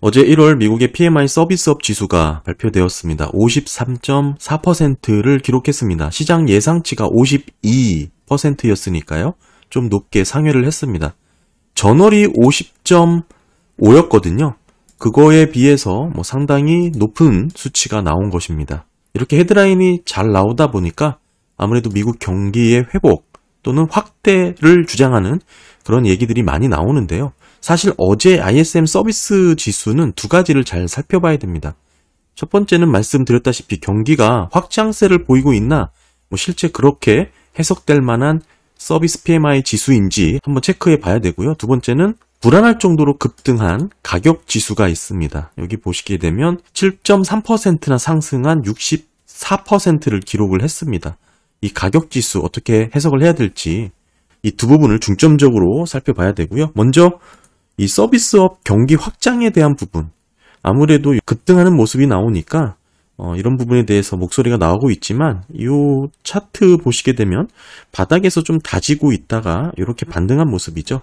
어제 1월 미국의 PMI 서비스업 지수가 발표되었습니다. 53.4%를 기록했습니다. 시장 예상치가 52%였으니까요. 좀 높게 상회를 했습니다. 전월이 50.5였거든요. 그거에 비해서 상당히 높은 수치가 나온 것입니다. 이렇게 헤드라인이 잘 나오다 보니까 아무래도 미국 경기의 회복 또는 확대를 주장하는 그런 얘기들이 많이 나오는데요. 사실 어제 ISM 서비스 지수는 두 가지를 잘 살펴봐야 됩니다. 첫 번째는 말씀드렸다시피 경기가 확장세를 보이고 있나, 실제 그렇게 해석될 만한 서비스 PMI 지수인지 한번 체크해 봐야 되고요. 두 번째는 불안할 정도로 급등한 가격 지수가 있습니다. 여기 보시게 되면 7.3%나 상승한 64%를 기록을 했습니다. 이 가격 지수 어떻게 해석을 해야 될지 이 두 부분을 중점적으로 살펴봐야 되고요. 먼저 이 서비스업 경기 확장에 대한 부분, 아무래도 급등하는 모습이 나오니까 이런 부분에 대해서 목소리가 나오고 있지만 이 차트 보시게 되면 바닥에서 좀 다지고 있다가 이렇게 반등한 모습이죠.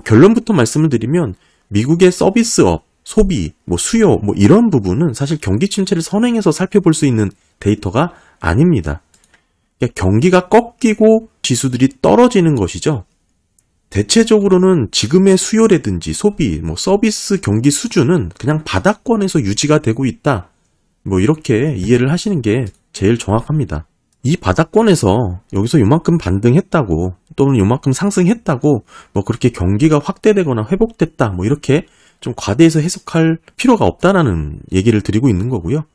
결론부터 말씀을 드리면 미국의 서비스업, 소비, 수요 이런 부분은 사실 경기 침체를 선행해서 살펴볼 수 있는 데이터가 아닙니다. 그러니까 경기가 꺾이고 지수들이 떨어지는 것이죠. 대체적으로는 지금의 수요라든지 소비, 서비스 경기 수준은 그냥 바닥권에서 유지가 되고 있다. 이렇게 이해를 하시는 게 제일 정확합니다. 이 바닥권에서 여기서 요만큼 반등했다고 또는 요만큼 상승했다고 그렇게 경기가 확대되거나 회복됐다 이렇게 좀 과대해서 해석할 필요가 없다라는 얘기를 드리고 있는 거고요.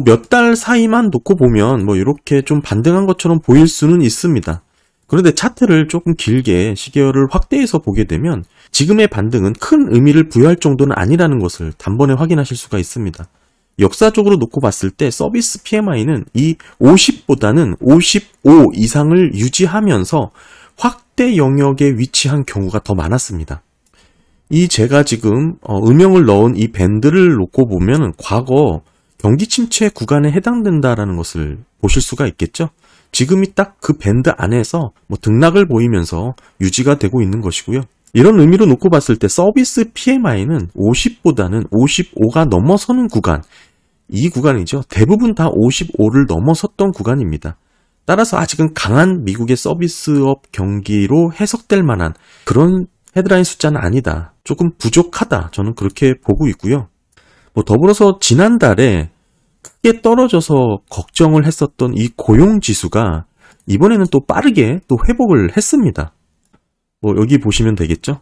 몇 달 사이만 놓고 보면 이렇게 좀 반등한 것처럼 보일 수는 있습니다. 그런데 차트를 조금 길게 시계열을 확대해서 보게 되면 지금의 반등은 큰 의미를 부여할 정도는 아니라는 것을 단번에 확인하실 수가 있습니다. 역사적으로 놓고 봤을 때 서비스 PMI는 이 50보다는 55 이상을 유지하면서 확대 영역에 위치한 경우가 더 많았습니다. 이 제가 지금 음영을 넣은 이 밴드를 놓고 보면 과거 경기 침체 구간에 해당된다라는 것을 보실 수가 있겠죠. 지금이 딱 그 밴드 안에서 등락을 보이면서 유지가 되고 있는 것이고요. 이런 의미로 놓고 봤을 때 서비스 PMI는 50보다는 55가 넘어서는 구간, 이 구간이죠. 대부분 다 55를 넘어섰던 구간입니다. 따라서 아직은 강한 미국의 서비스업 경기로 해석될 만한 그런 헤드라인 숫자는 아니다. 조금 부족하다. 저는 그렇게 보고 있고요. 더불어서 지난달에 크게 떨어져서 걱정을 했었던 이 고용지수가 이번에는 또 빠르게 또 회복을 했습니다. 여기 보시면 되겠죠?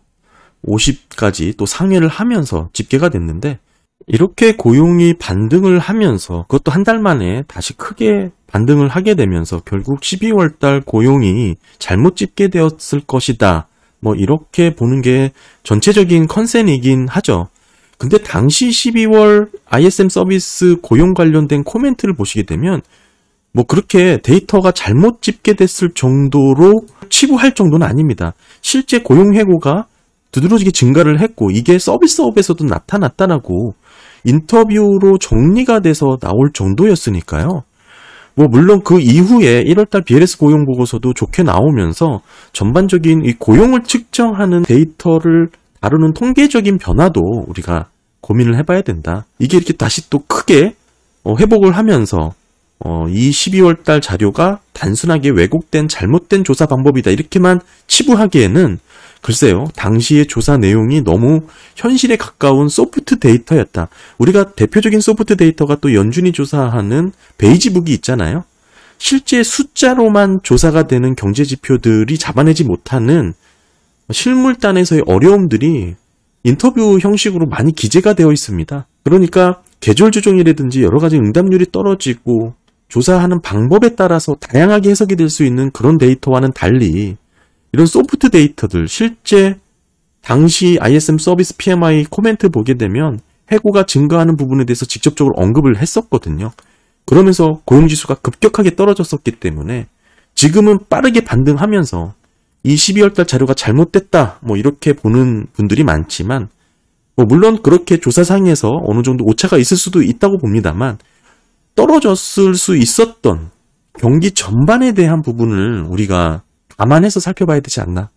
50까지 또 상회를 하면서 집계가 됐는데 이렇게 고용이 반등을 하면서 그것도 한 달 만에 다시 크게 반등을 하게 되면서 결국 12월 달 고용이 잘못 집계되었을 것이다. 이렇게 보는 게 전체적인 컨센이긴 하죠. 근데 당시 12월 ISM 서비스 고용 관련된 코멘트를 보시게 되면 그렇게 데이터가 잘못 집계됐을 정도로 치부할 정도는 아닙니다. 실제 고용 해고가 두드러지게 증가를 했고 이게 서비스업에서도 나타났다라고 인터뷰로 정리가 돼서 나올 정도였으니까요. 물론 그 이후에 1월달 BLS 고용 보고서도 좋게 나오면서 전반적인 이 고용을 측정하는 데이터를 다루는 통계적인 변화도 우리가 고민을 해봐야 된다. 이게 이렇게 다시 또 크게 회복을 하면서 이 12월 달 자료가 단순하게 왜곡된 잘못된 조사 방법이다. 이렇게만 치부하기에는 글쎄요. 당시의 조사 내용이 너무 현실에 가까운 소프트 데이터였다. 우리가 대표적인 소프트 데이터가 또 연준이 조사하는 베이지북이 있잖아요. 실제 숫자로만 조사가 되는 경제 지표들이 잡아내지 못하는 실물단에서의 어려움들이 인터뷰 형식으로 많이 기재가 되어 있습니다. 그러니까 계절 조정이라든지 여러 가지 응답률이 떨어지고 조사하는 방법에 따라서 다양하게 해석이 될 수 있는 그런 데이터와는 달리 이런 소프트 데이터들, 실제 당시 ISM 서비스 PMI 코멘트 보게 되면 해고가 증가하는 부분에 대해서 직접적으로 언급을 했었거든요. 그러면서 고용지수가 급격하게 떨어졌었기 때문에 지금은 빠르게 반등하면서 이 12월달 자료가 잘못됐다 이렇게 보는 분들이 많지만 물론 그렇게 조사상에서 어느 정도 오차가 있을 수도 있다고 봅니다만 떨어졌을 수 있었던 경기 전반에 대한 부분을 우리가 감안해서 살펴봐야 되지 않나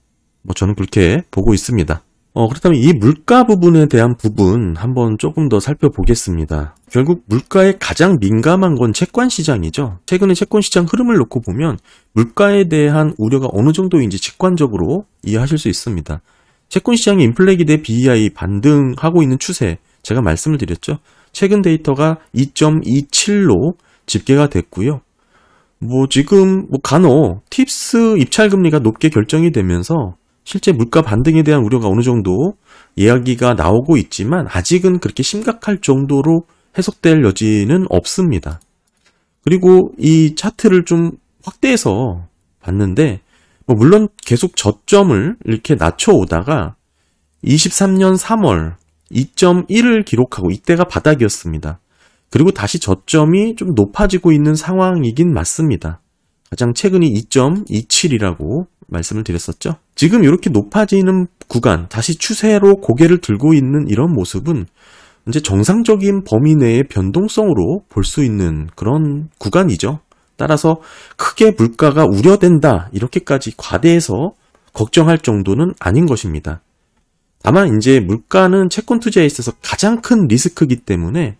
저는 그렇게 보고 있습니다. 그렇다면 이 물가 부분에 대한 부분 한번 조금 더 살펴보겠습니다. 결국 물가에 가장 민감한 건 채권 시장이죠. 최근에 채권 시장 흐름을 놓고 보면 물가에 대한 우려가 어느 정도인지 직관적으로 이해하실 수 있습니다. 채권 시장의 인플레 기대 BEI 반등하고 있는 추세, 제가 말씀을 드렸죠. 최근 데이터가 2.27로 집계가 됐고요. 지금 간혹 팁스 입찰 금리가 높게 결정이 되면서 실제 물가 반등에 대한 우려가 어느 정도 이야기가 나오고 있지만 아직은 그렇게 심각할 정도로 해석될 여지는 없습니다. 그리고 이 차트를 좀 확대해서 봤는데 물론 계속 저점을 이렇게 낮춰오다가 23년 3월 2.1을 기록하고 이때가 바닥이었습니다. 그리고 다시 저점이 좀 높아지고 있는 상황이긴 맞습니다. 가장 최근이 2.27이라고 말씀을 드렸었죠. 지금 이렇게 높아지는 구간, 다시 추세로 고개를 들고 있는 이런 모습은 이제 정상적인 범위 내의 변동성으로 볼 수 있는 그런 구간이죠. 따라서 크게 물가가 우려된다, 이렇게까지 과대해서 걱정할 정도는 아닌 것입니다. 다만 이제 물가는 채권 투자에 있어서 가장 큰 리스크이기 때문에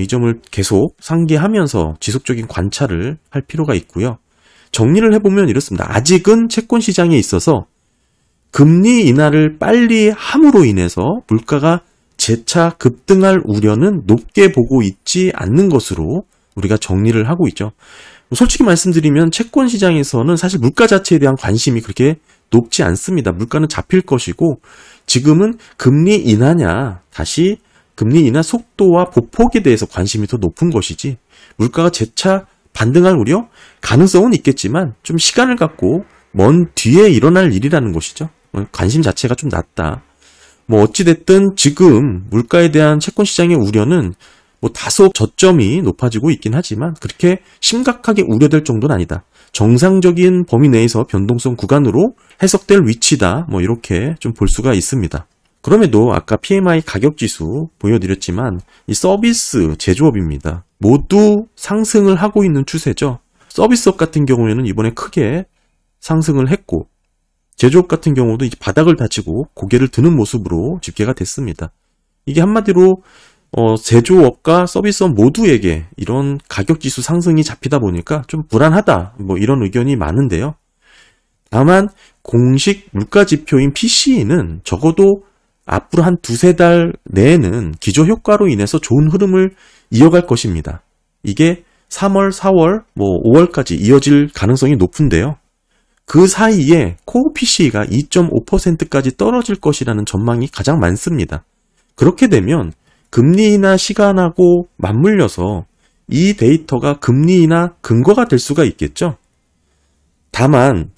이 점을 계속 상기하면서 지속적인 관찰을 할 필요가 있고요. 정리를 해보면 이렇습니다. 아직은 채권 시장에 있어서 금리 인하를 빨리 함으로 인해서 물가가 재차 급등할 우려는 높게 보고 있지 않는 것으로 우리가 정리를 하고 있죠. 솔직히 말씀드리면 채권 시장에서는 사실 물가 자체에 대한 관심이 그렇게 높지 않습니다. 물가는 잡힐 것이고 지금은 금리 인하냐, 다시 금리 인하 속도와 보폭에 대해서 관심이 더 높은 것이지 물가가 재차 반등할 우려? 가능성은 있겠지만 좀 시간을 갖고 먼 뒤에 일어날 일이라는 것이죠. 관심 자체가 좀 낮다. 어찌됐든 지금 물가에 대한 채권 시장의 우려는 다소 저점이 높아지고 있긴 하지만 그렇게 심각하게 우려될 정도는 아니다. 정상적인 범위 내에서 변동성 구간으로 해석될 위치다. 이렇게 좀 볼 수가 있습니다. 그럼에도 아까 PMI 가격지수 보여드렸지만 이 서비스, 제조업입니다. 모두 상승을 하고 있는 추세죠. 서비스업 같은 경우에는 이번에 크게 상승을 했고 제조업 같은 경우도 이제 바닥을 다치고 고개를 드는 모습으로 집계가 됐습니다. 이게 한마디로 제조업과 서비스업 모두에게 이런 가격지수 상승이 잡히다 보니까 좀 불안하다, 이런 의견이 많은데요. 다만 공식 물가지표인 PCE는 적어도 앞으로 한 두세 달 내에는 기저효과로 인해서 좋은 흐름을 이어갈 것입니다. 이게 3월, 4월, 5월까지 이어질 가능성이 높은데요. 그 사이에 코어 PCE가 2.5%까지 떨어질 것이라는 전망이 가장 많습니다. 그렇게 되면 금리 인하 시간하고 맞물려서 이 데이터가 금리 인하 근거가 될 수가 있겠죠. 다만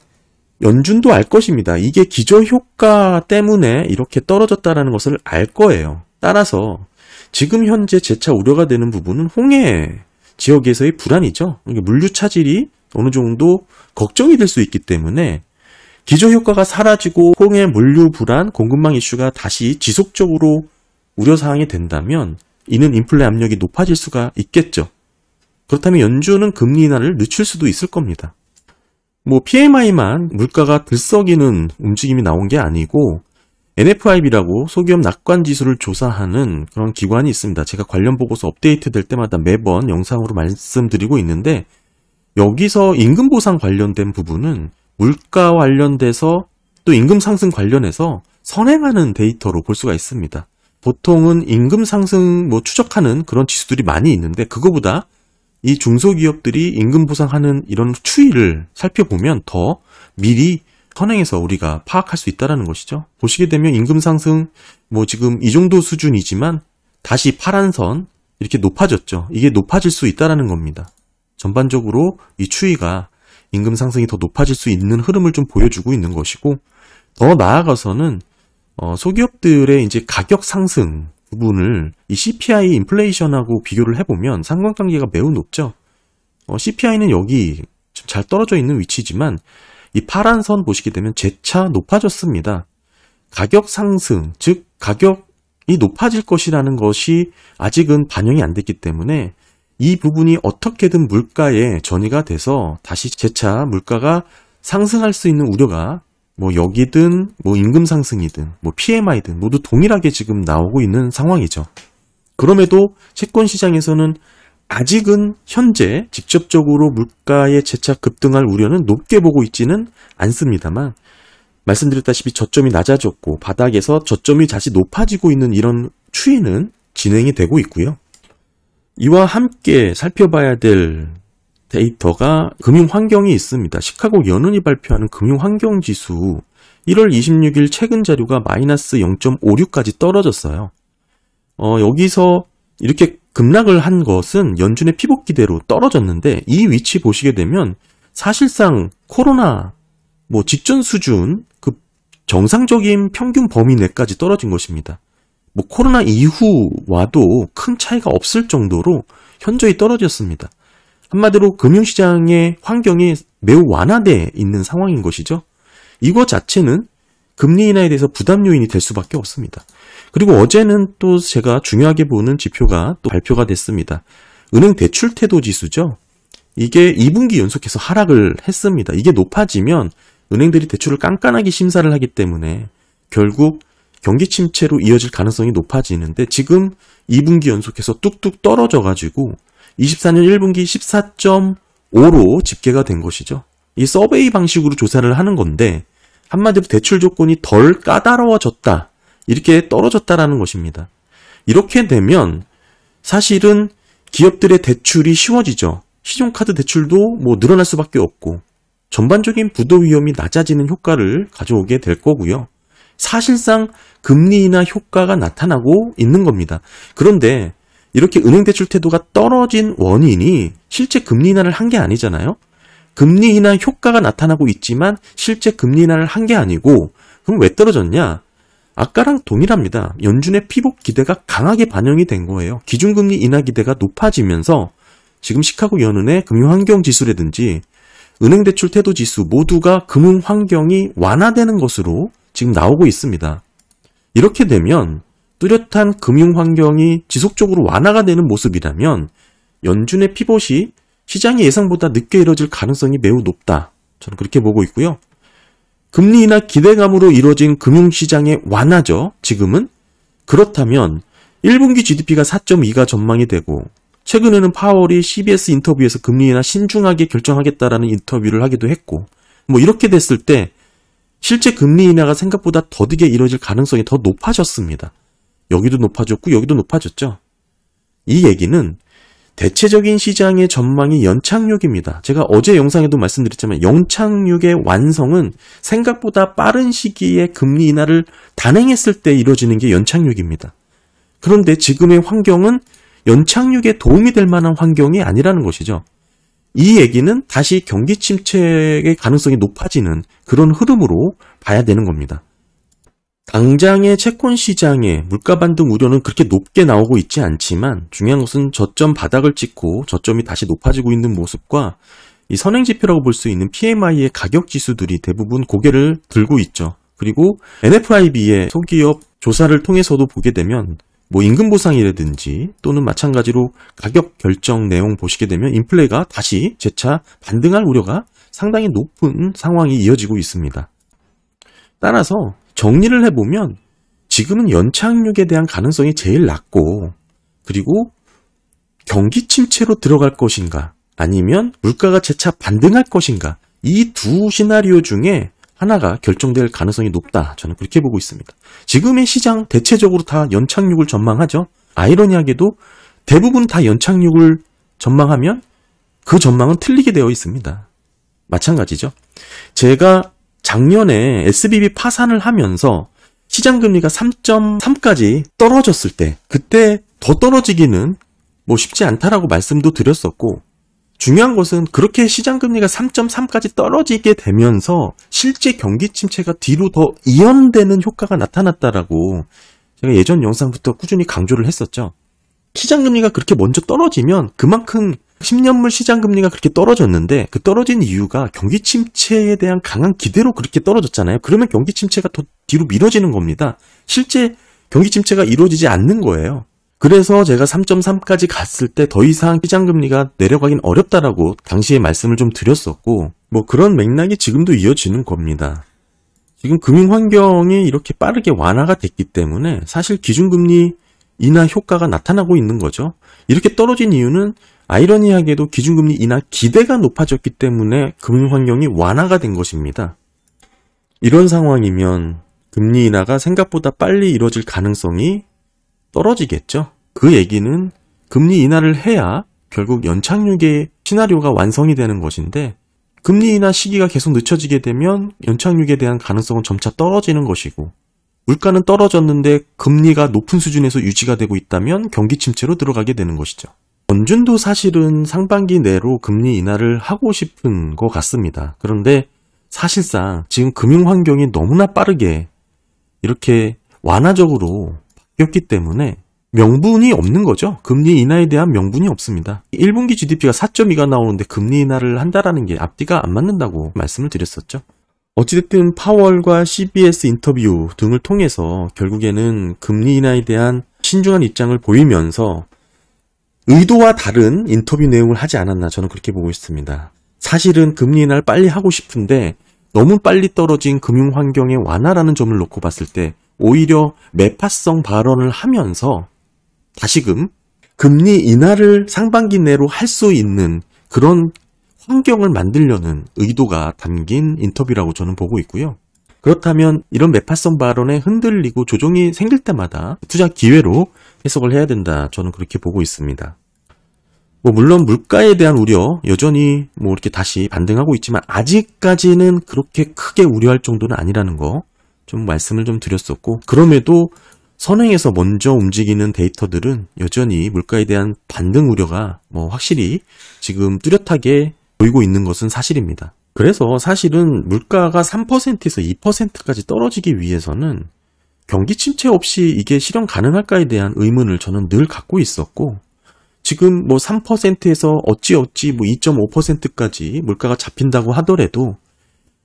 연준도 알 것입니다. 이게 기저효과 때문에 이렇게 떨어졌다는 것을 알 거예요. 따라서 지금 현재 재차 우려가 되는 부분은 홍해 지역에서의 불안이죠. 물류 차질이 어느 정도 걱정이 될 수 있기 때문에 기저효과가 사라지고 홍해 물류 불안, 공급망 이슈가 다시 지속적으로 우려사항이 된다면 이는 인플레 압력이 높아질 수가 있겠죠. 그렇다면 연준은 금리 인하를 늦출 수도 있을 겁니다. PMI만 물가가 들썩이는 움직임이 나온 게 아니고 NFIB라고 소기업 낙관 지수를 조사하는 그런 기관이 있습니다. 제가 관련 보고서 업데이트 될 때마다 매번 영상으로 말씀드리고 있는데 여기서 임금 보상 관련된 부분은 물가 관련돼서 또 임금 상승 관련해서 선행하는 데이터로 볼 수가 있습니다. 보통은 임금 상승 추적하는 그런 지수들이 많이 있는데 그거보다 이 중소기업들이 임금 보상하는 이런 추이를 살펴보면 더 미리 선행해서 우리가 파악할 수 있다는 것이죠. 보시게 되면 임금 상승 지금 이 정도 수준이지만 다시 파란 선 이렇게 높아졌죠. 이게 높아질 수 있다는 겁니다. 전반적으로 이 추이가 임금 상승이 더 높아질 수 있는 흐름을 좀 보여주고 있는 것이고 더 나아가서는 소기업들의 이제 가격 상승 부분을 이 CPI 인플레이션하고 비교를 해보면 상관관계가 매우 높죠. CPI는 여기 좀 잘 떨어져 있는 위치지만 이 파란 선 보시게 되면 재차 높아졌습니다. 가격 상승, 즉 가격이 높아질 것이라는 것이 아직은 반영이 안 됐기 때문에 이 부분이 어떻게든 물가에 전이가 돼서 다시 재차 물가가 상승할 수 있는 우려가 뭐 여기든 뭐 임금 상승이든 뭐 PMI든 모두 동일하게 지금 나오고 있는 상황이죠. 그럼에도 채권 시장에서는 아직은 현재 직접적으로 물가의 재차 급등할 우려는 높게 보고 있지는 않습니다만, 말씀드렸다시피 저점이 낮아졌고 바닥에서 저점이 다시 높아지고 있는 이런 추이는 진행이 되고 있고요. 이와 함께 살펴봐야 될 데이터가 금융환경이 있습니다. 시카고 연은이 발표하는 금융환경지수 1월 26일 최근 자료가 마이너스 0.56까지 떨어졌어요. 여기서 이렇게 급락을 한 것은 연준의 피복 기대로 떨어졌는데, 이 위치 보시게 되면 사실상 코로나 직전 수준 그 정상적인 평균 범위 내까지 떨어진 것입니다. 코로나 이후와도 큰 차이가 없을 정도로 현저히 떨어졌습니다. 한마디로 금융시장의 환경이 매우 완화되어 있는 상황인 것이죠. 이것 자체는 금리 인하에 대해서 부담 요인이 될 수밖에 없습니다. 그리고 어제는 또 제가 중요하게 보는 지표가 또 발표가 됐습니다. 은행 대출 태도 지수죠. 이게 2분기 연속해서 하락을 했습니다. 이게 높아지면 은행들이 대출을 깐깐하게 심사를 하기 때문에 결국 경기 침체로 이어질 가능성이 높아지는데, 지금 2분기 연속해서 뚝뚝 떨어져가지고 24년 1분기 14.5로 집계가 된 것이죠. 이 서베이 방식으로 조사를 하는 건데, 한마디로 대출 조건이 덜 까다로워졌다, 이렇게 떨어졌다라는 것입니다. 이렇게 되면 사실은 기업들의 대출이 쉬워지죠. 신용카드 대출도 늘어날 수밖에 없고 전반적인 부도 위험이 낮아지는 효과를 가져오게 될 거고요. 사실상 금리 인하 효과가 나타나고 있는 겁니다. 그런데 이렇게 은행 대출 태도가 떨어진 원인이 실제 금리 인하를 한 게 아니잖아요. 금리 인하 효과가 나타나고 있지만 실제 금리 인하를 한 게 아니고, 그럼 왜 떨어졌냐? 아까랑 동일합니다. 연준의 피복 기대가 강하게 반영이 된 거예요. 기준금리 인하 기대가 높아지면서 지금 시카고 연은의 금융환경 지수라든지 은행 대출 태도 지수 모두가 금융환경이 완화되는 것으로 지금 나오고 있습니다. 이렇게 되면 뚜렷한 금융환경이 지속적으로 완화가 되는 모습이라면 연준의 피봇이 시장의 예상보다 늦게 이뤄질 가능성이 매우 높다, 저는 그렇게 보고 있고요. 금리 인하 기대감으로 이뤄진 금융시장의 완화죠, 지금은. 그렇다면 1분기 GDP가 4.2가 전망이 되고, 최근에는 파월이 CBS 인터뷰에서 금리 인하 신중하게 결정하겠다라는 인터뷰를 하기도 했고, 이렇게 됐을 때 실제 금리 인하가 생각보다 더디게 이뤄질 가능성이 더 높아졌습니다. 여기도 높아졌고 여기도 높아졌죠. 이 얘기는 대체적인 시장의 전망이 연착륙입니다. 제가 어제 영상에도 말씀드렸지만 연착륙의 완성은 생각보다 빠른 시기에 금리 인하를 단행했을 때 이루어지는 게 연착륙입니다. 그런데 지금의 환경은 연착륙에 도움이 될 만한 환경이 아니라는 것이죠. 이 얘기는 다시 경기 침체의 가능성이 높아지는 그런 흐름으로 봐야 되는 겁니다. 당장의 채권 시장의 물가 반등 우려는 그렇게 높게 나오고 있지 않지만, 중요한 것은 저점 바닥을 찍고 저점이 다시 높아지고 있는 모습과 이 선행지표라고 볼 수 있는 PMI의 가격 지수들이 대부분 고개를 들고 있죠. 그리고 NFIB의 소기업 조사를 통해서도 보게 되면 임금 보상이라든지 또는 마찬가지로 가격 결정 내용 보시게 되면 인플레가 다시 재차 반등할 우려가 상당히 높은 상황이 이어지고 있습니다. 따라서 정리를 해보면 지금은 연착륙에 대한 가능성이 제일 낮고, 그리고 경기 침체로 들어갈 것인가 아니면 물가가 재차 반등할 것인가, 이 두 시나리오 중에 하나가 결정될 가능성이 높다, 저는 그렇게 보고 있습니다. 지금의 시장 대체적으로 다 연착륙을 전망하죠. 아이러니하게도 대부분 다 연착륙을 전망하면 그 전망은 틀리게 되어 있습니다. 마찬가지죠. 제가 작년에 SBB 파산을 하면서 시장금리가 3.3까지 떨어졌을 때, 그때 더 떨어지기는 쉽지 않다라고 말씀도 드렸었고, 중요한 것은 그렇게 시장금리가 3.3까지 떨어지게 되면서 실제 경기 침체가 뒤로 더 이연되는 효과가 나타났다라고 제가 예전 영상부터 꾸준히 강조를 했었죠. 시장금리가 그렇게 먼저 떨어지면 그만큼 10년물 시장금리가 그렇게 떨어졌는데, 그 떨어진 이유가 경기 침체에 대한 강한 기대로 그렇게 떨어졌잖아요. 그러면 경기 침체가 더 뒤로 미뤄지는 겁니다. 실제 경기 침체가 이루어지지 않는 거예요. 그래서 제가 3.3까지 갔을 때 더 이상 시장금리가 내려가긴 어렵다라고 당시에 말씀을 좀 드렸었고, 그런 맥락이 지금도 이어지는 겁니다. 지금 금융 환경이 이렇게 빠르게 완화가 됐기 때문에 사실 기준금리 인하 효과가 나타나고 있는 거죠. 이렇게 떨어진 이유는 아이러니하게도 기준금리 인하 기대가 높아졌기 때문에 금융 환경이 완화가 된 것입니다. 이런 상황이면 금리 인하가 생각보다 빨리 이루어질 가능성이 떨어지겠죠. 그 얘기는 금리 인하를 해야 결국 연착륙의 시나리오가 완성이 되는 것인데, 금리 인하 시기가 계속 늦춰지게 되면 연착륙에 대한 가능성은 점차 떨어지는 것이고, 물가는 떨어졌는데 금리가 높은 수준에서 유지가 되고 있다면 경기 침체로 들어가게 되는 것이죠. 연준도 사실은 상반기 내로 금리 인하를 하고 싶은 것 같습니다. 그런데 사실상 지금 금융 환경이 너무나 빠르게 이렇게 완화적으로 바뀌었기 때문에 명분이 없는 거죠. 금리 인하에 대한 명분이 없습니다. 1분기 GDP가 4.2가 나오는데 금리 인하를 한다라는 게 앞뒤가 안 맞는다고 말씀을 드렸었죠. 어찌됐든 파월과 CBS 인터뷰 등을 통해서 결국에는 금리 인하에 대한 신중한 입장을 보이면서 의도와 다른 인터뷰 내용을 하지 않았나, 저는 그렇게 보고 있습니다. 사실은 금리 인하를 빨리 하고 싶은데 너무 빨리 떨어진 금융 환경의 완화라는 점을 놓고 봤을 때 오히려 매파성 발언을 하면서 다시금 금리 인하를 상반기 내로 할 수 있는 그런 환경을 만들려는 의도가 담긴 인터뷰라고 저는 보고 있고요. 그렇다면 이런 매파성 발언에 흔들리고 조정이 생길 때마다 투자 기회로 해석을 해야 된다, 저는 그렇게 보고 있습니다. 물론 물가에 대한 우려 여전히 이렇게 다시 반등하고 있지만 아직까지는 그렇게 크게 우려할 정도는 아니라는 거 좀 말씀을 좀 드렸었고, 그럼에도 선행에서 먼저 움직이는 데이터들은 여전히 물가에 대한 반등 우려가 확실히 지금 뚜렷하게 보이고 있는 것은 사실입니다. 그래서 사실은 물가가 3%에서 2%까지 떨어지기 위해서는 경기 침체 없이 이게 실현 가능할까에 대한 의문을 저는 늘 갖고 있었고, 지금 3%에서 어찌 2.5%까지 물가가 잡힌다고 하더라도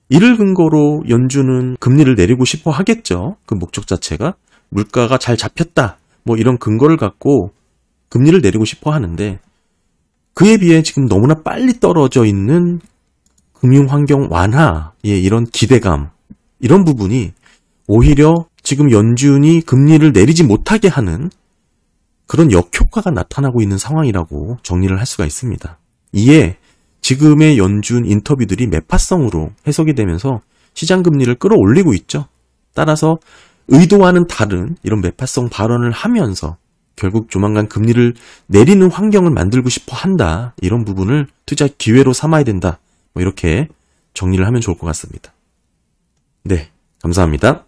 이를 근거로 연준은 금리를 내리고 싶어 하겠죠. 그 목적 자체가 물가가 잘 잡혔다, 이런 근거를 갖고 금리를 내리고 싶어 하는데, 그에 비해 지금 너무나 빨리 떨어져 있는 금융환경 완화의 이런 기대감, 이런 부분이 오히려 지금 연준이 금리를 내리지 못하게 하는 그런 역효과가 나타나고 있는 상황이라고 정리를 할 수가 있습니다. 이에 지금의 연준 인터뷰들이 매파성으로 해석이 되면서 시장 금리를 끌어올리고 있죠. 따라서 의도와는 다른 이런 매파성 발언을 하면서 결국 조만간 금리를 내리는 환경을 만들고 싶어 한다, 이런 부분을 투자 기회로 삼아야 된다, 이렇게 정리를 하면 좋을 것 같습니다. 네, 감사합니다.